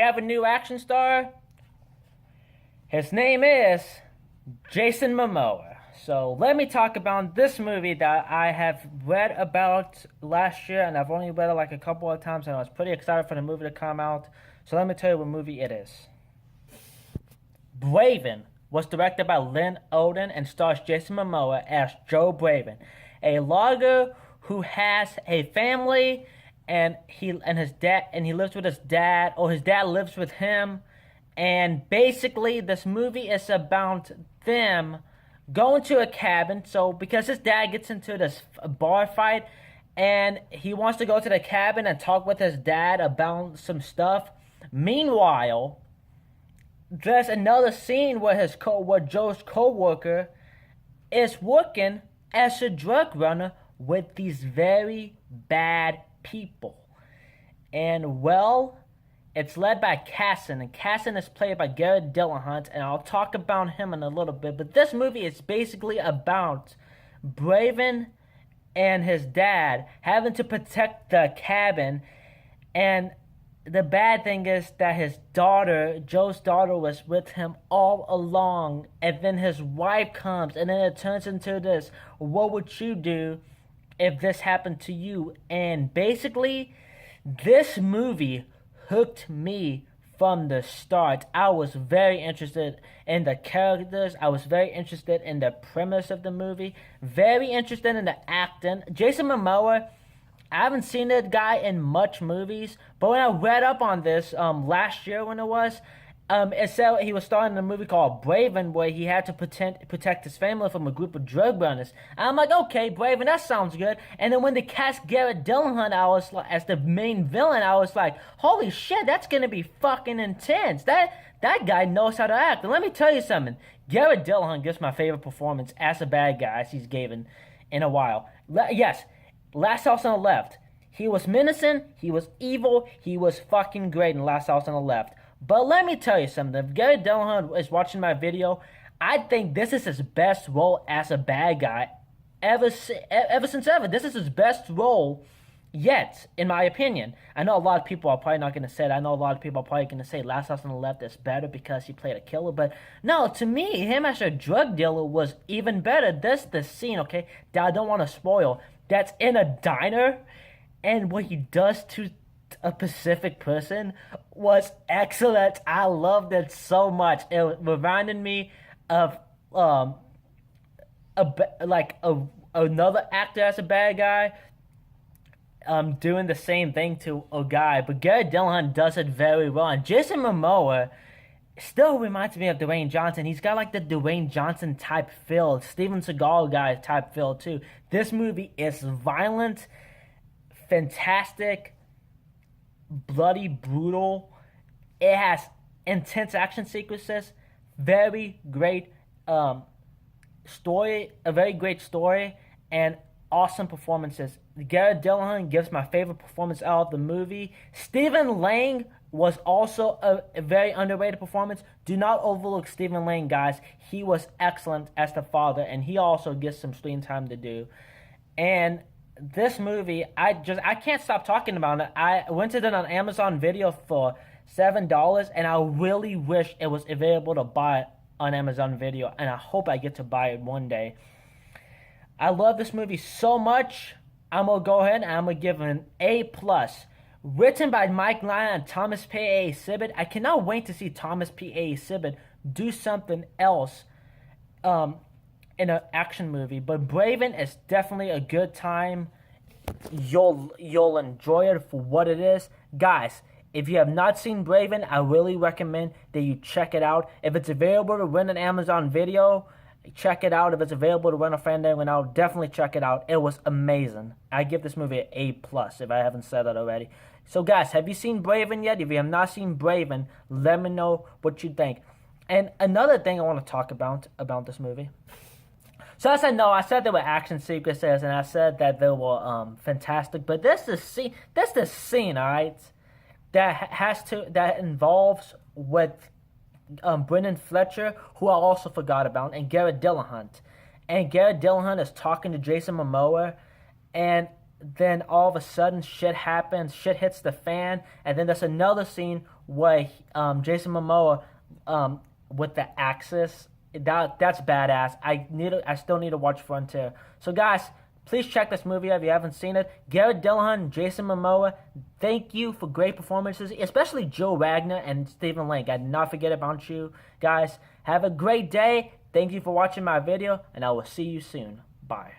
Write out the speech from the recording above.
have a new action star. His name is Jason Momoa. So let me talk about this movie that I have read about last year, and I've only read it like a couple of times, and I was pretty excited for the movie to come out. So let me tell you what movie it is. Braven was directed by Lin Oeding and stars Jason Momoa as Joe Braven, a logger who has a family, and he lives with his dad, or his dad lives with him. And basically, this movie is about them going to a cabin. So, because his dad gets into this bar fight, and he wants to go to the cabin and talk with his dad about some stuff. Meanwhile, there's another scene where Joe's co-worker is working as a drug runner with these very bad people. And well, it's led by Kassen, and Kassen is played by Garret Dillahunt, and I'll talk about him in a little bit. But this movie is basically about Braven and his dad having to protect the cabin, and the bad thing is that his daughter, Joe's daughter, was with him all along, and then his wife comes, and then it turns into this, what would you do if this happened to you? And basically, this movie hooked me from the start. I was very interested in the characters. I was very interested in the premise of the movie. Very interested in the acting. Jason Momoa, I haven't seen that guy in much movies, but when I read up on this last year when it said he was starring in a movie called Braven, where he had to protect his family from a group of drug runners. And I'm like, okay, Braven, that sounds good. And then when they cast Garret Dillahunt as the main villain, I was like, holy shit, that's gonna be fucking intense. That guy knows how to act. And let me tell you something. Garret Dillahunt gives my favorite performance as a bad guy as he's given in a while. Yes, Last House on the Left. He was menacing, he was evil, he was fucking great in Last House on the Left. But let me tell you something. If Garret Dillahunt is watching my video, I think this is his best role as a bad guy ever since ever. This is his best role yet, in my opinion. I know a lot of people are probably not going to say that. I know a lot of people are probably going to say Last House on the Left is better because he played a killer. But no, to me, him as a drug dealer was even better. The scene, okay, that I don't want to spoil, that's in a diner, and what he does to a Pacific person was excellent. I loved it so much. It reminded me of another actor as a bad guy doing the same thing to a guy. But Garret Dillahunt does it very well. And Jason Momoa still reminds me of Dwayne Johnson. He's got like the Dwayne Johnson type feel, Steven Seagal guy type feel too. This movie is violent, fantastic, bloody, brutal. It has intense action sequences, very great story, a very great story, and awesome performances. Garret Dillahunt gives my favorite performance out of the movie. Stephen Lang was also a very underrated performance. Do not overlook Stephen Lang, guys. He was excellent as the father, and he also gets some screen time to do. And this movie, I can't stop talking about it. I rented it on Amazon Video for $7, and I really wish it was available to buy it on Amazon Video, and I hope I get to buy it one day. I love this movie so much. I'm gonna go ahead and I'm gonna give it an A+. Written by McClarnon and Thomas P.A. Sibbett. I cannot wait to see Thomas P.A. Sibbett do something else in an action movie. But Braven is definitely a good time. You'll enjoy it for what it is. Guys, if you have not seen Braven, I really recommend that you check it out. If it's available to rent on Amazon Video, check it out. If it's available to rent a Fandango now, definitely check it out. It was amazing. I give this movie an A+, if I haven't said that already. So guys, have you seen Braven yet? If you have not seen Braven, let me know what you think. And another thing I want to talk about this movie. So as I know, I said there were action sequences, and I said that they were fantastic. But this is the scene, all right, that involves with Brendan Fletcher, who I also forgot about, and Garret Dillahunt. And Garret Dillahunt is talking to Jason Momoa, and then all of a sudden shit happens, shit hits the fan, and then there's another scene where Jason Momoa with the axis. That's badass. I still need to watch Frontier. So guys, please check this movie out if you haven't seen it. Garret Dillahunt, Jason Momoa, thank you for great performances, especially Joe Wagner and Stephen Link. I did not forget about you guys. Have a great day. Thank you for watching my video, and I will see you soon. Bye.